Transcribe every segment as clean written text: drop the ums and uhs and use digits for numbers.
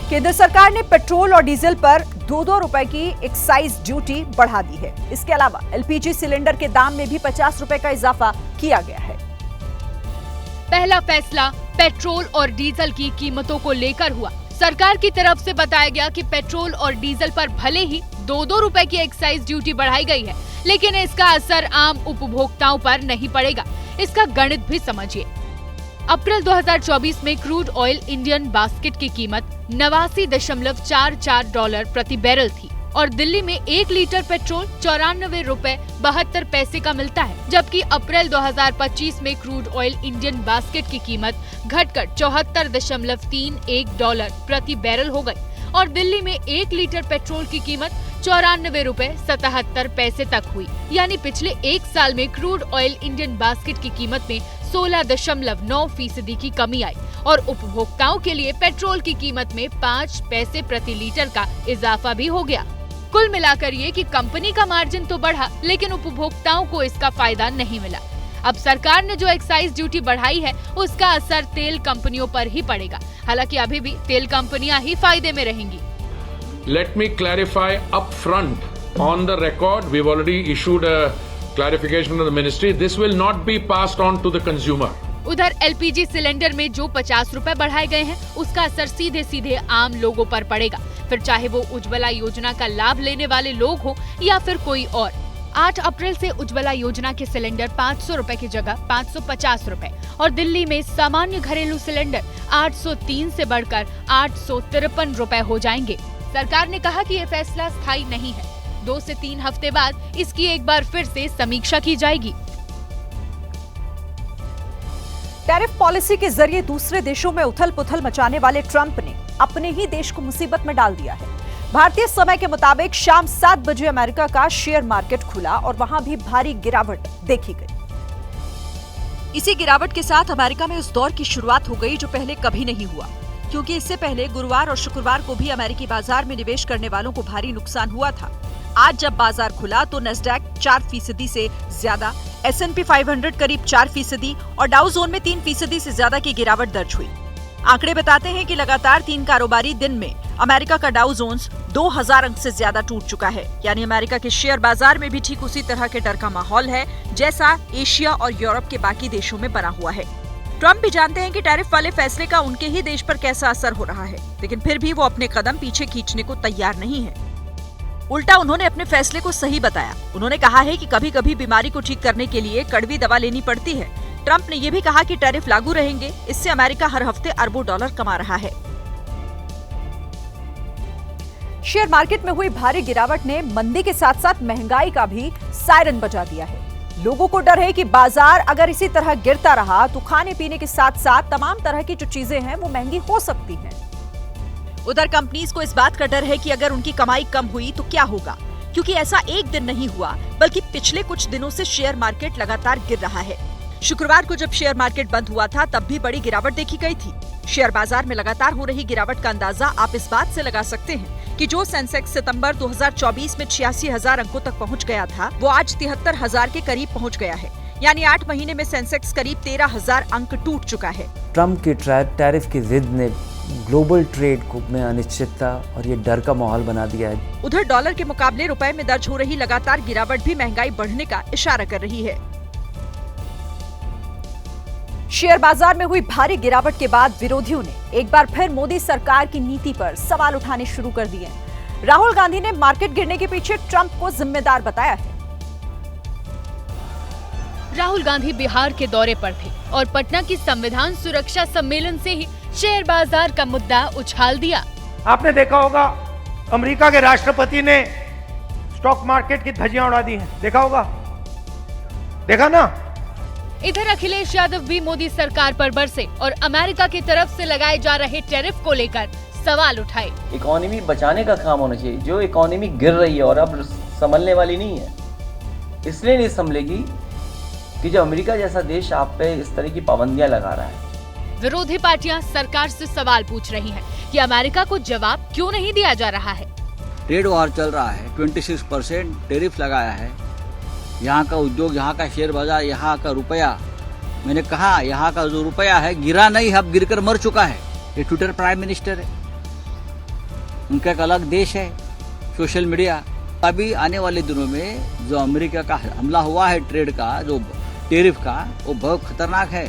केंद्र सरकार ने पेट्रोल और डीजल पर 2-2 रुपए की एक्साइज ड्यूटी बढ़ा दी है। इसके अलावा एलपीजी सिलेंडर के दाम में भी 50 रुपए का इजाफा किया गया है। पहला फैसला पेट्रोल और डीजल की कीमतों को लेकर हुआ। सरकार की तरफ से बताया गया कि पेट्रोल और डीजल पर भले ही 2-2 रुपए की एक्साइज ड्यूटी बढ़ाई गई है, लेकिन इसका असर आम उपभोक्ताओं पर नहीं पड़ेगा। इसका गणित भी समझिए। अप्रैल 2024 में क्रूड ऑयल इंडियन बास्केट की कीमत 89.44 डॉलर प्रति बैरल थी और दिल्ली में 1 लीटर पेट्रोल 94 रुपए 72 पैसे का मिलता है, जबकि अप्रैल 2025 में क्रूड ऑयल इंडियन बास्केट की कीमत घटकर 74.31 डॉलर प्रति बैरल हो गई और दिल्ली में 1 लीटर पेट्रोल की कीमत 94 रुपए 77 पैसे तक हुई। यानी पिछले 1 साल में क्रूड ऑयल इंडियन बास्केट की कीमत में 16.9% की कमी आई और उपभोक्ताओं के लिए पेट्रोल की कीमत में 5 पैसे प्रति लीटर का इजाफा भी हो गया। कुल मिलाकर ये कि कंपनी का मार्जिन तो बढ़ा, लेकिन उपभोक्ताओं को इसका फायदा नहीं मिला। अब सरकार ने जो एक्साइज ड्यूटी बढ़ाई है, उसका असर तेल कंपनियों पर ही पड़ेगा। हालांकि अभी भी तेल कंपनियां ही फायदे में रहेंगी। Let me clarify upfront on the record. We've already issued a clarification of the ministry. This will not be passed on to the consumer. उधर एलपीजी सिलेंडर में जो 50 रुपए बढ़ाए गए हैं, उसका असर सीधे सीधे आम लोगों पर पड़ेगा, फिर चाहे वो उज्ज्वला योजना का लाभ लेने वाले लोग हो या फिर कोई और। 8 अप्रैल से उज्ज्वला योजना के सिलेंडर 500 रुपए की जगह 550 रुपए और दिल्ली में सामान्य घरेलू सिलेंडर 803 से बढ़कर 853 रुपए हो जाएंगे। सरकार ने कहा कि ये फैसला स्थायी नहीं है। 2 से 3 हफ्ते बाद इसकी एक बार फिर से समीक्षा की जाएगी। टैरिफ पॉलिसी के जरिए दूसरे देशों में उथल-पुथल मचाने वाले ट्रंप ने अपने ही देश को मुसीबत में डाल दिया है। भारतीय समय के मुताबिक शाम 7 बजे अमेरिका का शेयर मार्केट खुला और वहां भी भारी गिरावट देखी गई। इसी गिरावट के साथ अमेरिका में उस दौर की शुरुआत हो गई जो पहले कभी नहीं हुआ, क्योंकि इससे पहले गुरुवार और शुक्रवार को भी अमेरिकी बाजार में निवेश करने वालों को भारी नुकसान हुआ था। आज जब बाजार खुला तो नैस्डैक 4% से ज्यादा, S&P 500 करीब 4% और डाउ जोन में 3% से ज्यादा की गिरावट दर्ज हुई। आंकड़े बताते हैं कि लगातार 3 कारोबारी दिन में अमेरिका का डाउ जोन्स 2000 अंक से ज्यादा टूट चुका है। यानी अमेरिका के शेयर बाजार में भी ठीक उसी तरह के डर का माहौल है जैसा एशिया और यूरोप के बाकी देशों में बना हुआ है। ट्रंप भी जानते हैं कि टैरिफ वाले फैसले का उनके ही देश पर कैसा असर हो रहा है, लेकिन फिर भी वो अपने कदम पीछे खींचने को तैयार नहीं है। उल्टा उन्होंने अपने फैसले को सही बताया। उन्होंने कहा है कि कभी कभी बीमारी को ठीक करने के लिए कड़वी दवा लेनी पड़ती है। ट्रंप ने यह भी कहा कि टैरिफ लागू रहेंगे, इससे अमेरिका हर हफ्ते अरबों डॉलर कमा रहा है। शेयर मार्केट में हुई भारी गिरावट ने मंदी के साथ साथ महंगाई का भी सायरन बजा दिया है। लोगों को डर है कि बाजार अगर इसी तरह गिरता रहा तो खाने पीने के साथ साथ तमाम तरह की जो चीजें हैं वो महंगी हो सकती हैं। उधर कंपनीज को इस बात का डर है कि अगर उनकी कमाई कम हुई तो क्या होगा, क्योंकि ऐसा एक दिन नहीं हुआ बल्कि पिछले कुछ दिनों से शेयर मार्केट लगातार गिर रहा है। शुक्रवार को जब शेयर मार्केट बंद हुआ था तब भी बड़ी गिरावट देखी गई थी। शेयर बाजार में लगातार हो रही गिरावट का अंदाजा आप इस बात से लगा सकते हैं कि जो सेंसेक्स सितंबर 2024 में 86,000 अंकों तक पहुंच गया था, वो आज 73,000 के करीब पहुंच गया है। यानी 8 महीने में सेंसेक्स करीब 13,000 अंक टूट चुका है। ट्रंप की टैरिफ की जिद ने ग्लोबल ट्रेड में अनिश्चितता और ये डर का माहौल बना दिया है। उधर डॉलर के मुकाबले रुपए में दर्ज हो रही लगातार गिरावट भी महंगाई बढ़ने का इशारा कर रही है। शेयर बाजार में हुई भारी गिरावट के बाद विरोधियों ने एक बार फिर मोदी सरकार की नीति पर सवाल उठाने शुरू कर दिए। राहुल गांधी ने मार्केट गिरने के पीछे ट्रंप को जिम्मेदार बताया है। राहुल गांधी बिहार के दौरे पर थे और पटना की संविधान सुरक्षा सम्मेलन से ही शेयर बाजार का मुद्दा उछाल दिया। आपने देखा होगा अमेरिका के राष्ट्रपति ने स्टॉक मार्केट की धज्जियां उड़ा दी हैं, देखा होगा, देखा ना। इधर अखिलेश यादव भी मोदी सरकार पर बरसे और अमेरिका की तरफ से लगाए जा रहे टैरिफ को लेकर सवाल उठाए। इकोनॉमी बचाने का काम होना चाहिए। जो इकोनॉमी गिर रही है और अब संभलने वाली नहीं है, इसलिए नहीं संभलेगी कि जो अमेरिका जैसा देश आप पे इस तरह की पाबंदियां लगा रहा है। विरोधी पार्टियां सरकार से सवाल पूछ रही हैं कि अमेरिका को जवाब क्यों नहीं दिया जा रहा है। ट्रेड वॉर चल रहा है, 26% टैरिफ लगाया है। यहाँ का उद्योग, यहाँ का शेयर बाजार, यहाँ का रुपया, मैंने कहा यहाँ का जो रुपया है गिरा नहीं, अब गिरकर मर चुका है। ये ट्विटर प्राइम मिनिस्टर है। उनका एक अलग देश है सोशल मीडिया। अभी आने वाले दिनों में जो अमेरिका का हमला हुआ है ट्रेड का, जो टैरिफ का, वो बहुत खतरनाक है।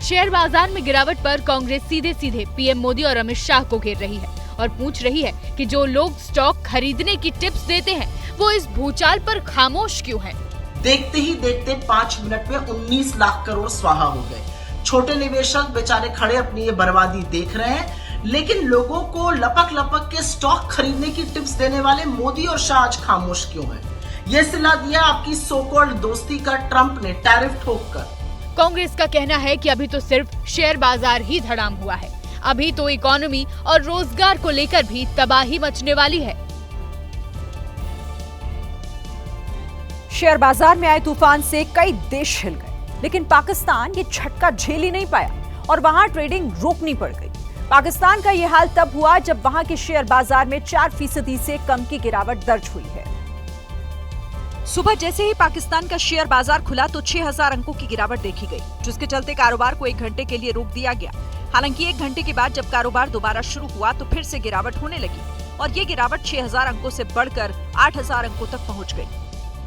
शेयर बाजार में गिरावट पर कांग्रेस सीधे सीधे पीएम मोदी और अमित शाह को घेर रही है और पूछ रही है कि जो लोग स्टॉक खरीदने की टिप्स देते हैं वो इस भूचाल पर खामोश क्यों हैं? देखते ही देखते 5 मिनट में 19 लाख करोड़ स्वाहा हो गए। छोटे निवेशक बेचारे खड़े अपनी ये बर्बादी देख रहे हैं, लेकिन लोगों को लपक लपक के स्टॉक खरीदने की टिप्स देने वाले मोदी और शाह आज खामोश क्यों हैं? ये सिला दिया आपकी सो कॉल्ड दोस्ती का ट्रंप ने टैरिफ ठोककर। कांग्रेस का कहना है कि अभी तो सिर्फ शेयर बाजार ही धड़ाम हुआ है, अभी तो इकोनॉमी और रोजगार को लेकर भी तबाही मचने वाली है। शेयर बाजार में आए तूफान से कई देश हिल गए, लेकिन पाकिस्तान ये झटका झेल ही नहीं पाया और वहां ट्रेडिंग रोकनी पड़ गई। पाकिस्तान का यह हाल तब हुआ जब वहां के शेयर बाजार में 4% से कम की गिरावट दर्ज हुई है। सुबह जैसे ही पाकिस्तान का शेयर बाजार खुला तो 6000 अंकों की गिरावट देखी गई, जिसके चलते कारोबार को 1 घंटे के लिए रोक दिया गया। हालांकि 1 घंटे के बाद जब कारोबार दोबारा शुरू हुआ तो फिर से गिरावट होने लगी और ये गिरावट 6000 अंकों से बढ़कर 8000 अंकों तक पहुंच गई।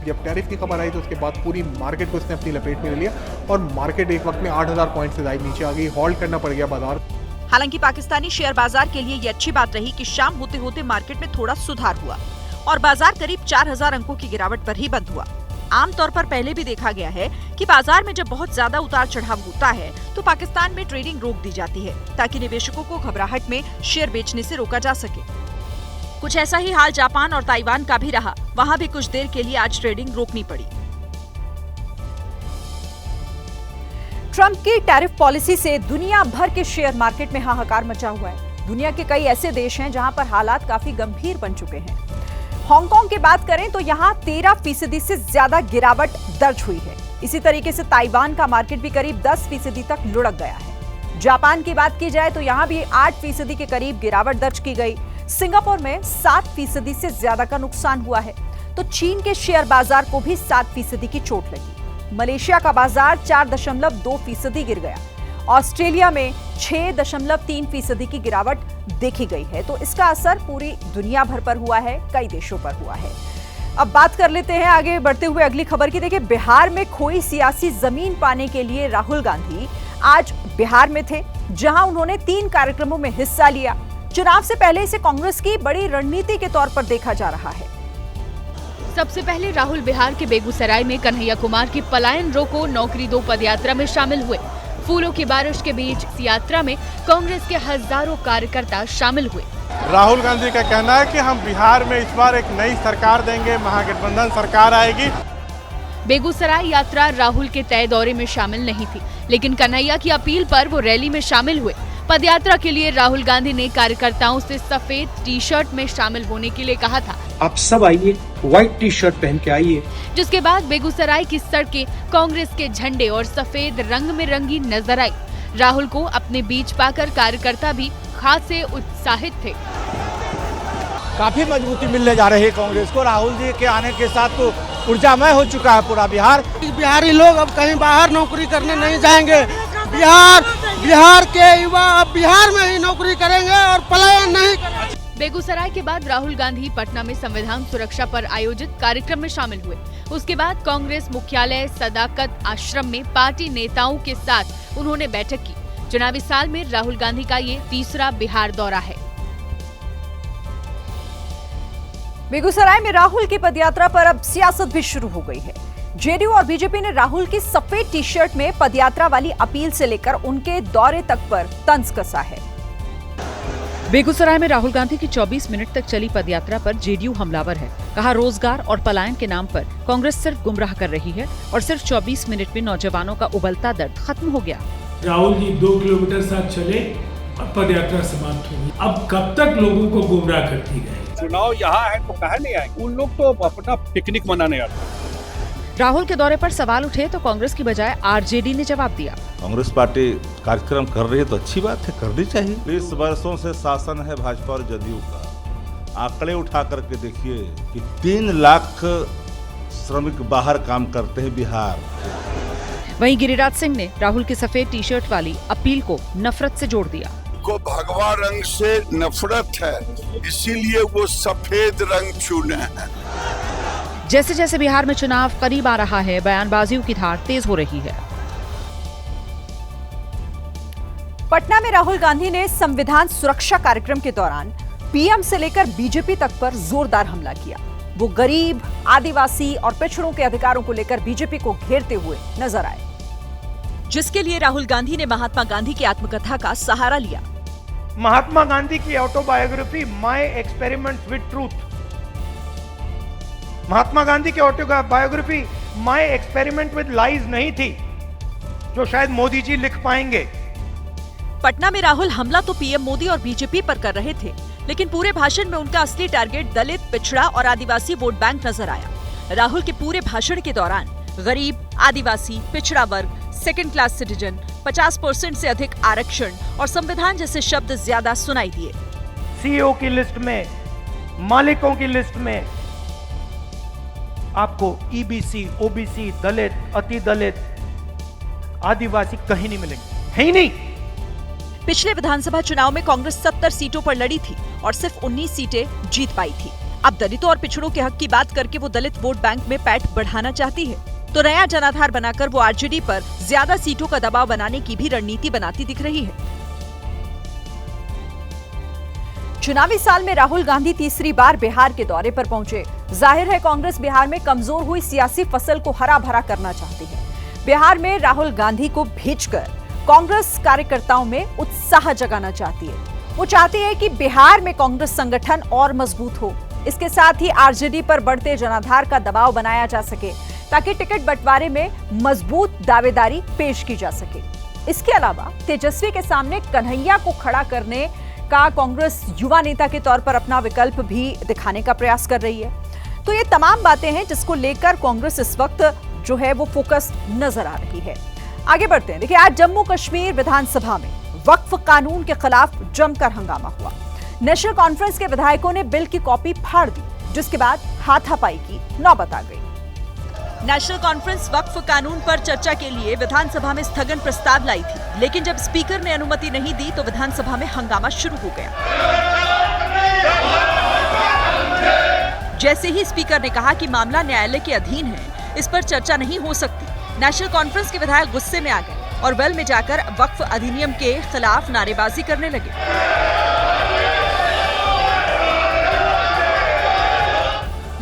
जब टैरिफ की खबर आई तो उसके बाद पूरी मार्केट को उसने अपनी लपेट में ले लिया और मार्केट एक वक्त में 8000 पॉइंट से ज्यादा नीचे आ गई, हॉल्ट करना पड़ गया बाजार। हालांकि पाकिस्तानी शेयर बाजार के लिए ये अच्छी बात रही कि शाम होते होते मार्केट में थोड़ा सुधार हुआ और बाजार करीब 4000 अंकों की गिरावट पर ही बंद हुआ। आमतौर पर पहले भी देखा गया है कि बाजार में जब बहुत ज्यादा उतार चढ़ाव होता है तो पाकिस्तान में ट्रेडिंग रोक दी जाती है ताकि निवेशकों को घबराहट में शेयर बेचने से रोका जा सके। कुछ ऐसा ही हाल जापान और ताइवान का भी रहा, वहां भी कुछ देर के लिए आज ट्रेडिंग रोकनी पड़ी। ट्रंप की टैरिफ पॉलिसी से दुनिया भर के शेयर मार्केट में हाहाकार मचा हुआ है। दुनिया के कई ऐसे देश हैं जहां पर हालात काफी गंभीर बन चुके हैं। हांगकांग की बात करें तो यहां 13% से ज्यादा गिरावट दर्ज हुई है। इसी तरीके से ताइवान का मार्केट भी करीब 10% तक लुढ़क गया है। जापान की बात की जाए तो यहां भी 8% के करीब गिरावट दर्ज की गई। सिंगापुर में 7% से ज्यादा का नुकसान हुआ है, तो चीन के शेयर बाजार को भी 7% की चोट लगी। मलेशिया का बाजार 4.2% गिर गया। ऑस्ट्रेलिया में 6.3% की गिरावट देखी गई है, तो इसका असर पूरी दुनिया भर पर हुआ है, कई देशों पर हुआ है। अब बात कर लेते हैं आगे बढ़ते हुए अगली खबर की। देखिए, बिहार में खोई सियासी जमीन पाने के लिए राहुल गांधी आज बिहार में थे, जहां उन्होंने 3 कार्यक्रमों में हिस्सा लिया। चुनाव से पहले इसे कांग्रेस की बड़ी रणनीति के तौर पर देखा जा रहा है। सबसे पहले राहुल बिहार के बेगूसराय में कन्हैया कुमार की पलायन रोको नौकरी दो पदयात्रा में शामिल हुए। फूलों की बारिश के बीच इस यात्रा में कांग्रेस के हजारों कार्यकर्ता शामिल हुए। राहुल गांधी का कहना है कि हम बिहार में इस बार एक नई सरकार देंगे, महागठबंधन सरकार आएगी। बेगूसराय यात्रा राहुल के तय दौरे में शामिल नहीं थी, लेकिन कन्हैया की अपील पर वो रैली में शामिल हुए। पदयात्रा के लिए राहुल गांधी ने कार्यकर्ताओं से सफेद टी-शर्ट में शामिल होने के लिए कहा था। आप सब आइए, व्हाइट टी-शर्ट पहन के आइए। जिसके बाद बेगूसराय की सड़कें कांग्रेस के झंडे और सफेद रंग में रंगी नजर आई। राहुल को अपने बीच पाकर कार्यकर्ता भी खासे उत्साहित थे। काफी मजबूती मिलने जा रही है कांग्रेस को। राहुल जी के आने के साथ तो ऊर्जामय हो चुका है पूरा बिहार। बिहारी लोग अब कहीं बाहर नौकरी करने नहीं जाएंगे। बिहार के युवा अब बिहार में ही नौकरी करेंगे और पलायन नहीं करेंगे। बेगूसराय के बाद राहुल गांधी पटना में संविधान सुरक्षा पर आयोजित कार्यक्रम में शामिल हुए। उसके बाद कांग्रेस मुख्यालय सदाकत आश्रम में पार्टी नेताओं के साथ उन्होंने बैठक की। चुनावी साल में राहुल गांधी का ये तीसरा बिहार दौरा है। बेगूसराय में राहुल की पदयात्रा पर अब सियासत भी शुरू हो गई है। जेडीयू और बीजेपी ने राहुल की सफेद टी-शर्ट में पदयात्रा वाली अपील से लेकर उनके दौरे तक पर तंज कसा है। बेगूसराय में राहुल गांधी की 24 मिनट तक चली पदयात्रा पर जेडीयू हमलावर है। कहा, रोजगार और पलायन के नाम पर कांग्रेस सिर्फ गुमराह कर रही है और सिर्फ 24 मिनट में नौजवानों का उबलता दर्द खत्म हो गया। राहुल जी 2 किलोमीटर साथ चले और पदयात्रा समाप्त हो गई। अब कब तक लोगों को गुमराह करती रहे? चुनाव यहाँ है तो कहा नहीं आएंगे। उन लोग तो अपना पिकनिक मनाने आते हैं। राहुल के दौरे पर सवाल उठे तो कांग्रेस की बजाय आरजेडी ने जवाब दिया। कांग्रेस पार्टी कार्यक्रम कर रही है तो अच्छी बात है, करनी चाहिए। 20 वर्षों से शासन है भाजपा और जदयू का। आंकड़े उठा करके देखिए कि 3 लाख श्रमिक बाहर काम करते हैं बिहार। वहीं गिरिराज सिंह ने राहुल की सफेद टी-शर्ट वाली अपील को नफरत से जोड़ दिया। उनको भगवा रंग से नफरत है, इसीलिए वो सफेद रंग चुने हैं। जैसे जैसे बिहार में चुनाव करीब आ रहा है, बयानबाजियों की धार तेज हो रही है। पटना में राहुल गांधी ने संविधान सुरक्षा कार्यक्रम के दौरान पीएम से लेकर बीजेपी तक पर जोरदार हमला किया। वो गरीब, आदिवासी और पिछड़ों के अधिकारों को लेकर बीजेपी को घेरते हुए नजर आए, जिसके लिए राहुल गांधी ने महात्मा गांधी की आत्मकथा का सहारा लिया। महात्मा गांधी की autobiography my experiments with truth, Mahatma Gandhi की autobiography my experiment with lies नहीं थी, जो शायद मोदी जी लिख पाएंगे। पटना में राहुल हमला तो पीएम मोदी और बीजेपी पर कर रहे थे, लेकिन पूरे भाषण में उनका असली टारगेट दलित, पिछड़ा और आदिवासी वोट बैंक नजर आया। राहुल के पूरे भाषण के दौरान गरीब, आदिवासी, पिछड़ा वर्ग, सेकंड क्लास सिटीजन, 50% से अधिक आरक्षण और संविधान जैसे शब्द ज्यादा सुनाई दिए। सीईओ की लिस्ट में, मालिकों की लिस्ट में आपको ईबीसी, ओबीसी, दलित, अति दलित, आदिवासी कहीं नहीं मिलेंगे, है ही नहीं। पिछले विधानसभा चुनाव में कांग्रेस 70 सीटों पर लड़ी थी और सिर्फ 19 सीटें जीत पाई थी। अब दलितों और पिछड़ों के हक की बात करके वो दलित वोट बैंक में पैठ बढ़ाना चाहती है, तो नया जनाधार बनाकर वो आरजेडी पर ज्यादा सीटों का दबाव बनाने की भी रणनीति बनाती दिख रही है। चुनावी साल में राहुल गांधी तीसरी बार बिहार के दौरे पर पहुंचे। जाहिर है कांग्रेस बिहार में कमजोर हुई सियासी फसल को हरा भरा करना चाहती है। बिहार में राहुल गांधी को भेजकर कांग्रेस कार्यकर्ताओं में उत्साह जगाना चाहती है। वो चाहती है कि बिहार में कांग्रेस संगठन और मजबूत हो। इसके साथ ही आरजेडी पर बढ़ते जनाधार का दबाव बनाया जा सके, ताकि टिकट बंटवारे में मजबूत दावेदारी पेश की जा सके। इसके अलावा तेजस्वी के सामने कन्हैया को खड़ा करने का कांग्रेस युवा नेता के तौर पर अपना विकल्प भी दिखाने का प्रयास कर रही है। तो ये तमाम बातें हैं जिसको लेकर कांग्रेस इस वक्त जो है वो फोकस नजर आ रही है। आगे बढ़ते हैं। देखिए, आज जम्मू कश्मीर विधानसभा में वक्फ कानून के खिलाफ जमकर हंगामा हुआ। नेशनल कॉन्फ्रेंस के विधायकों ने बिल की कॉपी फाड़ दी, जिसके बाद हाथापाई की नौबत आ गई। नेशनल कॉन्फ्रेंस वक्फ कानून पर चर्चा के लिए विधानसभा में स्थगन प्रस्ताव लाई थी, लेकिन जब स्पीकर ने अनुमति नहीं दी तो विधानसभा में हंगामा शुरू हो गया। जैसे ही स्पीकर ने कहा कि मामला न्यायालय के अधीन है, इस पर चर्चा नहीं हो सकती, नेशनल कॉन्फ्रेंस के विधायक गुस्से में आ गए और वेल में जाकर वक्फ अधिनियम के खिलाफ नारेबाजी करने लगे।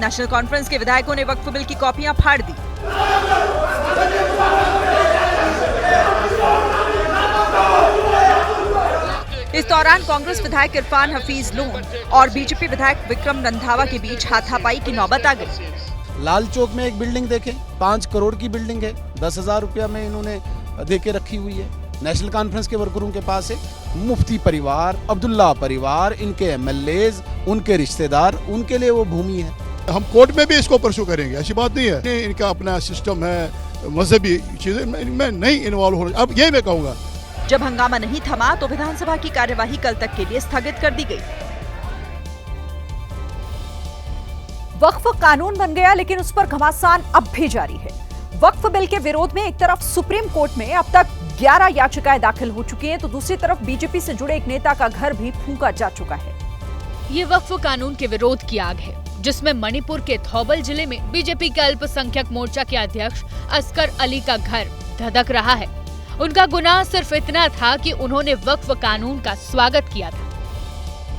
नेशनल कॉन्फ्रेंस के विधायकों ने वक्फ बिल की कॉपियां फाड़ दी। इस दौरान कांग्रेस विधायक इरफान हफीज लोन और बीजेपी विधायक विक्रम रंधावा के बीच हाथापाई की नौबत आ गई। लाल चौक में एक बिल्डिंग देखें, 5 करोड़ की बिल्डिंग है, 10,000 रुपया में इन्होंने देके रखी हुई है। नेशनल कॉन्फ्रेंस के वर्करों के पास है। मुफ्ती परिवार, अब्दुल्ला परिवार, इनके एमएलएज, उनके रिश्तेदार, उनके लिए वो भूमि है। हम कोर्ट में भी इसको परसू करेंगे, ऐसी बात नहीं है। इनका अपना सिस्टम है, मजहबी चीजें मैं नहीं इन्वॉल्व हो रहा। अब ये मैं कहूँगा, जब हंगामा नहीं थमा तो विधानसभा की कार्यवाही कल तक के लिए स्थगित कर दी गई। वक्फ कानून बन गया, लेकिन उस पर घमासान अब भी जारी है। वक्फ बिल के विरोध में एक तरफ सुप्रीम कोर्ट में अब तक 11 याचिकाएं दाखिल हो चुकी हैं, तो दूसरी तरफ बीजेपी से जुड़े एक नेता का घर भी फूंका जा चुका है। ये वक्फ कानून के विरोध की आग है, जिसमें मणिपुर के थौबल जिले में बीजेपी के अल्पसंख्यक मोर्चा के अध्यक्ष असगर अली का घर धधक रहा है। उनका गुनाह सिर्फ इतना था कि उन्होंने वक्फ कानून का स्वागत किया था।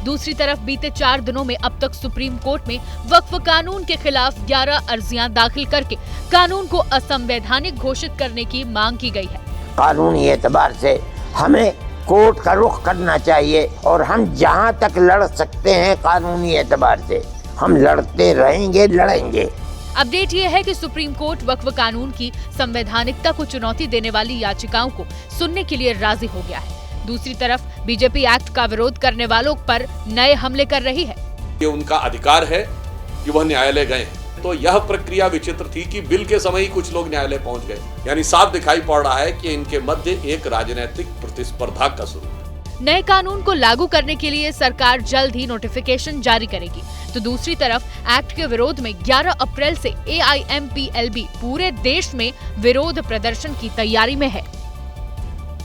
दूसरी तरफ बीते 4 दिनों में अब तक सुप्रीम कोर्ट में वक्फ कानून के खिलाफ 11 अर्जियां दाखिल करके कानून को असंवैधानिक घोषित करने की मांग की गई है। कानूनी एतबार से हमें कोर्ट का रुख करना चाहिए और हम जहां तक लड़ सकते हैं कानूनी एतबार से हम लड़ते रहेंगे, लड़ेंगे। अपडेट ये है कि सुप्रीम कोर्ट वक्फ कानून की संवैधानिकता को चुनौती देने वाली याचिकाओं को सुनने के लिए राजी हो गया है। दूसरी तरफ बीजेपी एक्ट का विरोध करने वालों पर नए हमले कर रही है। ये उनका अधिकार है कि वह न्यायालय गए, तो यह प्रक्रिया विचित्र थी कि बिल के समय ही कुछ लोग न्यायालय पहुंच गए। यानी साफ दिखाई पड़ रहा है कि इनके मध्य एक राजनीतिक प्रतिस्पर्धा का शुरू। नए कानून को लागू करने के लिए सरकार जल्द ही नोटिफिकेशन जारी करेगी, तो दूसरी तरफ एक्ट के विरोध में 11 अप्रैल से AIMPLB पूरे देश में विरोध प्रदर्शन की तैयारी में है।